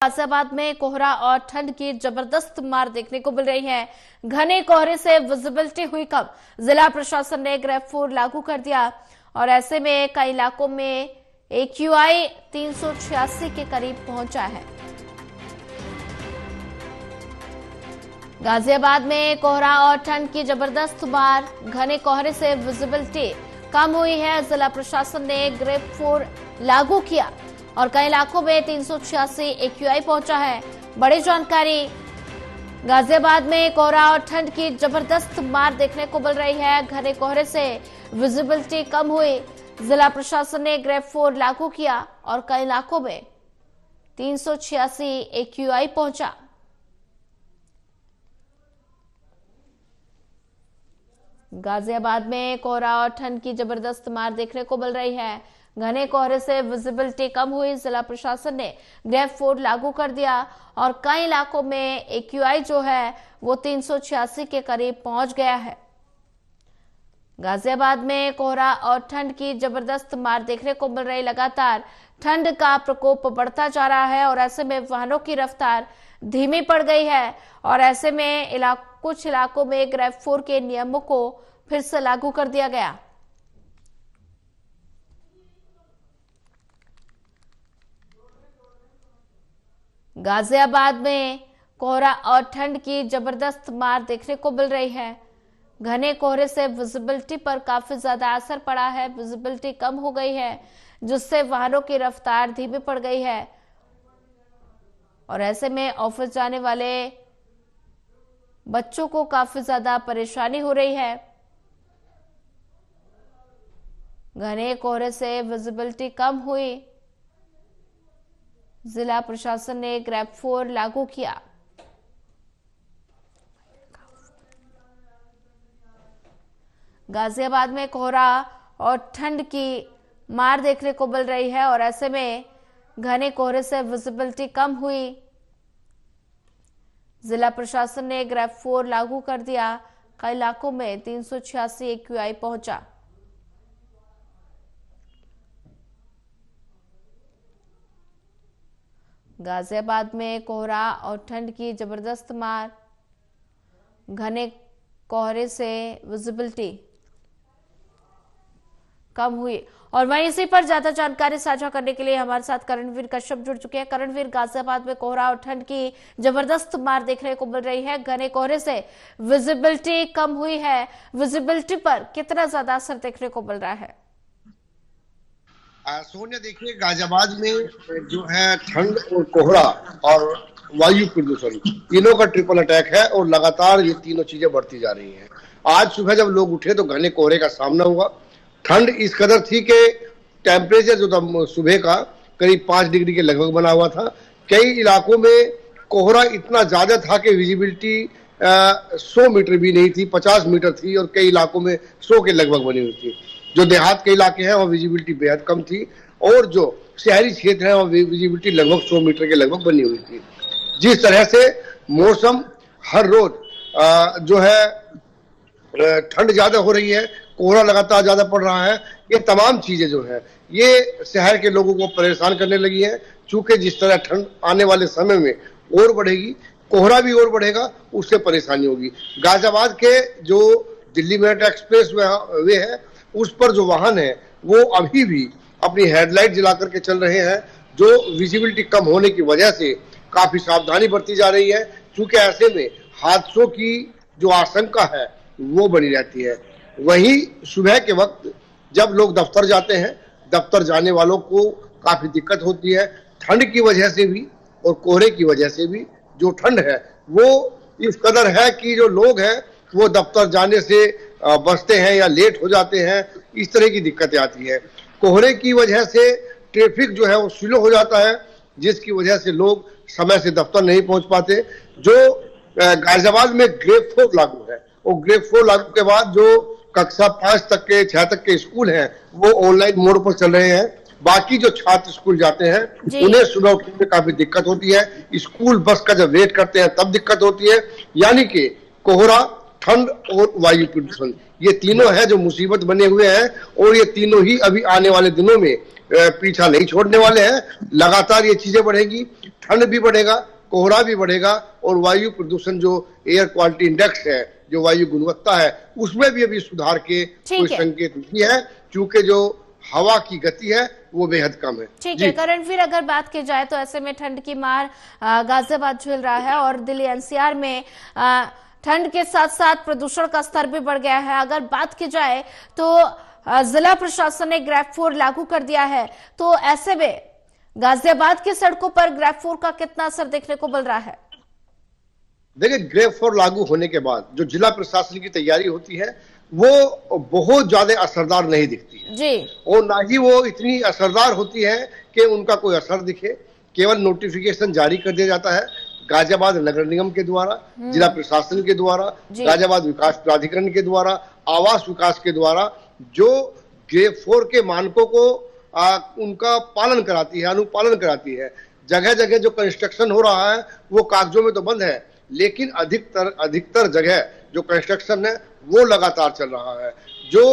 गाजियाबाद में कोहरा और ठंड की जबरदस्त मार देखने को मिल रही है। घने कोहरे से विजिबिलिटी हुई कम। जिला प्रशासन ने ग्रेफ 4 लागू कर दिया और ऐसे में कई इलाकों में AQI 386 के करीब पहुंचा है। गाजियाबाद में कोहरा और ठंड की जबरदस्त मार, घने कोहरे से विजिबिलिटी कम हुई है। जिला प्रशासन ने ग्रेफ 4 लागू किया और कई इलाकों में 386 AQI पहुंचा है। बड़ी जानकारी, गाजियाबाद में कोहरा और ठंड की जबरदस्त मार देखने को मिल रही है। घने कोहरे से विजिबिलिटी कम हुई। जिला प्रशासन ने ग्रेफ 4 लागू किया और कई इलाकों में 386 AQI पहुंचा। गाजियाबाद में कोहरा और ठंड की जबरदस्त मार देखने को मिल रही है। घने कोहरे से विजिबिलिटी कम हुई। जिला प्रशासन ने ग्रेफ 4 लागू कर दिया और कई इलाकों में AQI जो है वो 386 के करीब पहुंच गया है। गाजियाबाद में कोहरा और ठंड की जबरदस्त मार देखने को मिल रही। लगातार ठंड का प्रकोप बढ़ता जा रहा है और ऐसे में वाहनों की रफ्तार धीमी पड़ गई है और ऐसे में कुछ इलाकों में ग्रेफ 4 के नियमों को फिर से लागू कर दिया गया। गाजियाबाद में कोहरा और ठंड की जबरदस्त मार देखने को मिल रही है। घने कोहरे से विजिबिलिटी पर काफी ज्यादा असर पड़ा है। विजिबिलिटी कम हो गई है जिससे वाहनों की रफ्तार धीमी पड़ गई है और ऐसे में ऑफिस जाने वाले बच्चों को काफी ज्यादा परेशानी हो रही है। घने कोहरे से विजिबिलिटी कम हुई। जिला प्रशासन ने ग्रेफ 4 लागू किया। गाजियाबाद में कोहरा और ठंड की मार देखने को मिल रही है और ऐसे में घने कोहरे से विजिबिलिटी कम हुई। जिला प्रशासन ने ग्रेफ 4 लागू कर दिया। कई इलाकों में 386 AQI पहुंचा। गाजियाबाद में कोहरा और ठंड की जबरदस्त मार, घने कोहरे से विजिबिलिटी कम हुई। और वहीं इसी पर ज्यादा जानकारी साझा करने के लिए हमारे साथ करणवीर कश्यप जुड़ चुके हैं। करणवीर, गाजियाबाद में कोहरा और ठंड की जबरदस्त मार देखने को मिल रही है। घने कोहरे से विजिबिलिटी कम हुई है। विजिबिलिटी पर कितना ज्यादा असर देखने को मिल रहा है? सोनिया, देखिए, गाजियाबाद में जो है ठंड और कोहरा और वायु प्रदूषण तीनों का ट्रिपल अटैक है और लगातार ये तीनों चीजें बढ़ती जा रही हैं। आज सुबह जब लोग उठे तो घने कोहरे का सामना हुआ। ठंड इस कदर थी कि टेम्परेचर जो था सुबह का करीब 5 डिग्री के लगभग बना हुआ था। कई इलाकों में कोहरा इतना ज्यादा था कि विजिबिलिटी 100 मीटर भी नहीं थी, 50 मीटर थी और कई इलाकों में 100 के लगभग बनी हुई थी। जो देहात के इलाके हैं वहाँ विजिबिलिटी बेहद कम थी और जो शहरी क्षेत्र है वहाँ विजिबिलिटी लगभग 100 मीटर के लगभग बनी हुई थी। जिस तरह से मौसम हर रोज जो है ठंड ज्यादा हो रही है, कोहरा लगातार ज्यादा पड़ रहा है, ये तमाम चीजें जो है ये शहर के लोगों को परेशान करने लगी है। चूंकि जिस तरह ठंड आने वाले समय में और बढ़ेगी, कोहरा भी और बढ़ेगा, उससे परेशानी होगी। गाजियाबाद के जो दिल्ली मेरठ एक्सप्रेस वे है उस पर जो वाहन है वो अभी भी अपनी हेडलाइट जला करके चल रहे हैं, जो विजिबिलिटी कम होने की वजह से काफी सावधानी बरती जा रही है। क्योंकि ऐसे में हादसों की जो आशंका है वो बनी रहती है। वहीं सुबह के वक्त जब लोग दफ्तर जाते हैं, दफ्तर जाने वालों को काफी दिक्कत होती है। ठंड की वजह से भी और कोहरे की वजह से भी जो ठंड है वो इस कदर है कि जो लोग हैं वो दफ्तर जाने से बचते हैं या लेट हो जाते हैं। इस तरह की दिक्कतें आती है। कोहरे की वजह से ट्रैफिक जो है वो स्लो हो जाता है, जिसकी वजह से लोग समय से दफ्तर नहीं पहुंच पाते। जो गाजियाबाद में ग्रेफ 4 लागू है और ग्रेफ 4 लागू के बाद जो कक्षा 5 तक के 6 तक के स्कूल हैं वो ऑनलाइन मोड पर चल रहे हैं। बाकी जो छात्र स्कूल जाते हैं उन्हें सुबह उठने में काफी दिक्कत होती है। स्कूल बस का जब वेट करते हैं तब दिक्कत होती है। यानी कि कोहरा, ठंड और वायु प्रदूषण, ये तीनों है जो मुसीबत बने हुए हैं और ये तीनों ही अभी आने वाले दिनों में पीछा नहीं छोड़ने वाले हैं। लगातार ये चीजें बढ़ेगी, ठंड भी बढ़ेगा, कोहरा भी बढ़ेगा और वायु प्रदूषण जो एयर क्वालिटी इंडेक्स है, जो वायु गुणवत्ता है, उसमें भी अभी सुधार के कोई संकेत नहीं है, क्योंकि जो हवा की गति है वो बेहद कम है। ठीक है करण, फिर अगर बात की जाए तो ऐसे में ठंड की मार गाजियाबाद झेल रहा है और दिल्ली एनसीआर में ठंड के साथ साथ प्रदूषण का स्तर भी बढ़ गया है। अगर बात की जाए तो जिला प्रशासन ने ग्रेड 4 लागू कर दिया है, तो ऐसे में गाजियाबाद की सड़कों पर ग्रेड 4 का कितना असर देखने को मिल रहा है? देखिए, ग्रेड 4 लागू होने के बाद जो जिला प्रशासन की तैयारी होती है वो बहुत ज्यादा असरदार नहीं दिखती है जी, और ना ही वो इतनी असरदार होती है कि उनका कोई असर दिखे। केवल नोटिफिकेशन जारी कर दिया जाता है गाजियाबाद नगर निगम के द्वारा, जिला प्रशासन के द्वारा, गाजियाबाद विकास प्राधिकरण के द्वारा, आवास विकास के द्वारा, जो ग्रेड 4 के मानकों को उनका पालन कराती है, अनुपालन कराती है। जगह जगह जो कंस्ट्रक्शन हो रहा है वो कागजों में तो बंद है, लेकिन अधिकतर जगह जो कंस्ट्रक्शन है वो लगातार चल रहा है। जो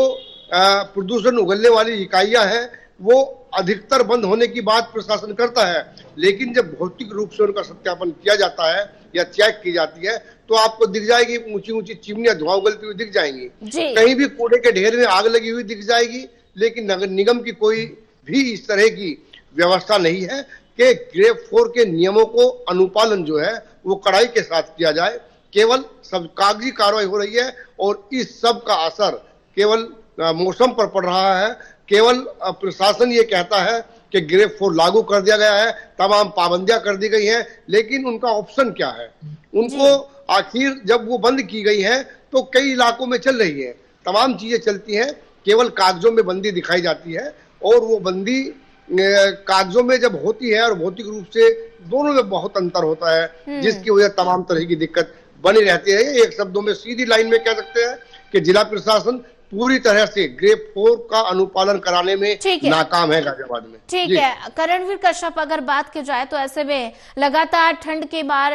प्रदूषण उगलने वाली इकाइयां हैं वो अधिकतर बंद होने की बात प्रशासन करता है, लेकिन जब भौतिक रूप से उनका सत्यापन किया जाता है या चेक की जाती है तो आपको दिख जाएगी ऊंची ऊंची चिमनियां धुआं उगलती हुई दिख जाएंगी, कहीं भी कूड़े के ढेर में आग लगी हुई दिख जाएगी, लेकिन नगर निगम की कोई भी इस तरह की व्यवस्था नहीं है कि ग्रेड 4 के नियमों को अनुपालन जो है वो कड़ाई के साथ किया जाए। केवल सब कागजी कार्रवाई हो रही है और इस सब का असर केवल मौसम पर पड़ रहा है। केवल प्रशासन ये कहता है कि ग्रेड 4 लागू कर दिया गया है, तमाम पाबंदियां कर दी गई हैं, लेकिन उनका ऑप्शन क्या है? उनको आखिर जब वो बंद की गई है तो कई इलाकों में चल रही है, तमाम चीजें चलती हैं, केवल कागजों में बंदी दिखाई जाती है और वो बंदी कागजों में जब होती है और भौतिक रूप से दोनों में बहुत अंतर होता है, जिसकी वजह तमाम तरह की दिक्कत बनी रहती है। एक शब्दों में सीधी लाइन में कह सकते हैं कि जिला प्रशासन पूरी तरह से ग्रेड 4 का अनुपालन कराने में नाकाम है गाजियाबाद में। ठीक है करणवीर कश्यप, अगर बात की जाए तो ऐसे में लगातार ठंड के मार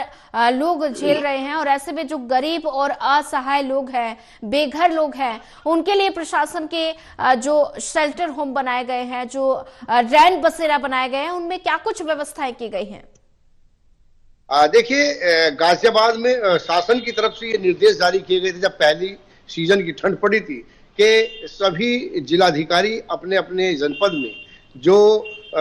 लोग झेल रहे हैं और ऐसे में जो गरीब और असहाय लोग हैं, बेघर लोग हैं, उनके लिए प्रशासन के जो शेल्टर होम बनाए गए हैं, जो रैन बसेरा बनाए गए हैं, उनमें क्या कुछ व्यवस्थाएं की गई हैं? देखिए, गाजियाबाद में शासन की तरफ से ये निर्देश जारी किए गए थे जब पहली सीजन की ठंड पड़ी थी कि सभी जिलाधिकारी अपने अपने जनपद में जो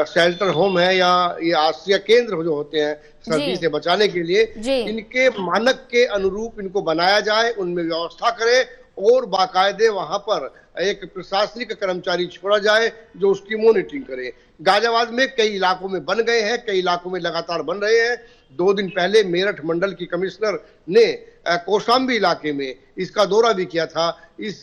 शेल्टर होम है या ये आश्रय केंद्र जो होते हैं सर्दी से बचाने के लिए, इनके मानक के अनुरूप इनको बनाया जाए, उनमें व्यवस्था करे और बाकायदे वहां पर एक प्रशासनिक कर्मचारी छोड़ा जाए जो उसकी मॉनिटरिंग करे। गाजियाबाद में कई इलाकों में बन गए हैं, कई इलाकों में लगातार बन रहे हैं। 2 दिन पहले मेरठ मंडल की कमिश्नर ने कौशाम्बी इलाके में इसका दौरा भी किया था। इस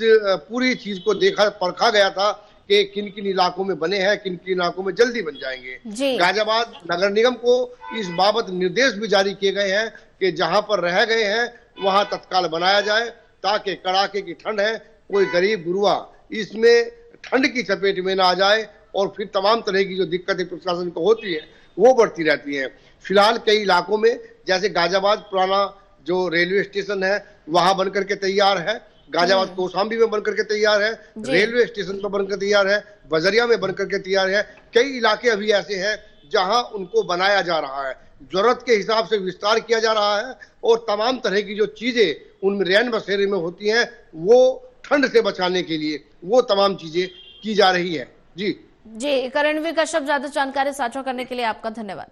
पूरी चीज को देखा परखा गया था कि किन किन इलाकों में बने हैं, किन किन इलाकों में जल्दी बन जाएंगे। गाजियाबाद नगर निगम को इस बाबत निर्देश भी जारी किए गए हैं कि जहां पर रह गए हैं वहां तत्काल बनाया जाए, ताकि कड़ाके की ठंड है, कोई गरीब गुरुआ इसमें ठंड की चपेट में ना आ जाए और फिर तमाम तरह की जो दिक्कतें प्रशासन को होती है वो बढ़ती रहती हैं। फिलहाल कई इलाकों में जैसे गाजियाबाद पुराना जो रेलवे स्टेशन है वहां बनकर के तैयार है, गाजियाबाद कौशाम्बी में बनकर के तैयार है, रेलवे स्टेशन पर बनकर तैयार है, बजरिया में बनकर के तैयार है। कई इलाके अभी ऐसे हैं जहां उनको बनाया जा रहा है, जरूरत के हिसाब से विस्तार किया जा रहा है और तमाम तरह की जो चीजें उनमें रैन बसेरे में होती हैं वो ठंड से बचाने के लिए वो तमाम चीजें की जा रही है। जी करणवीर कश्यप, ज्यादा जानकारी साझा करने के लिए आपका धन्यवाद।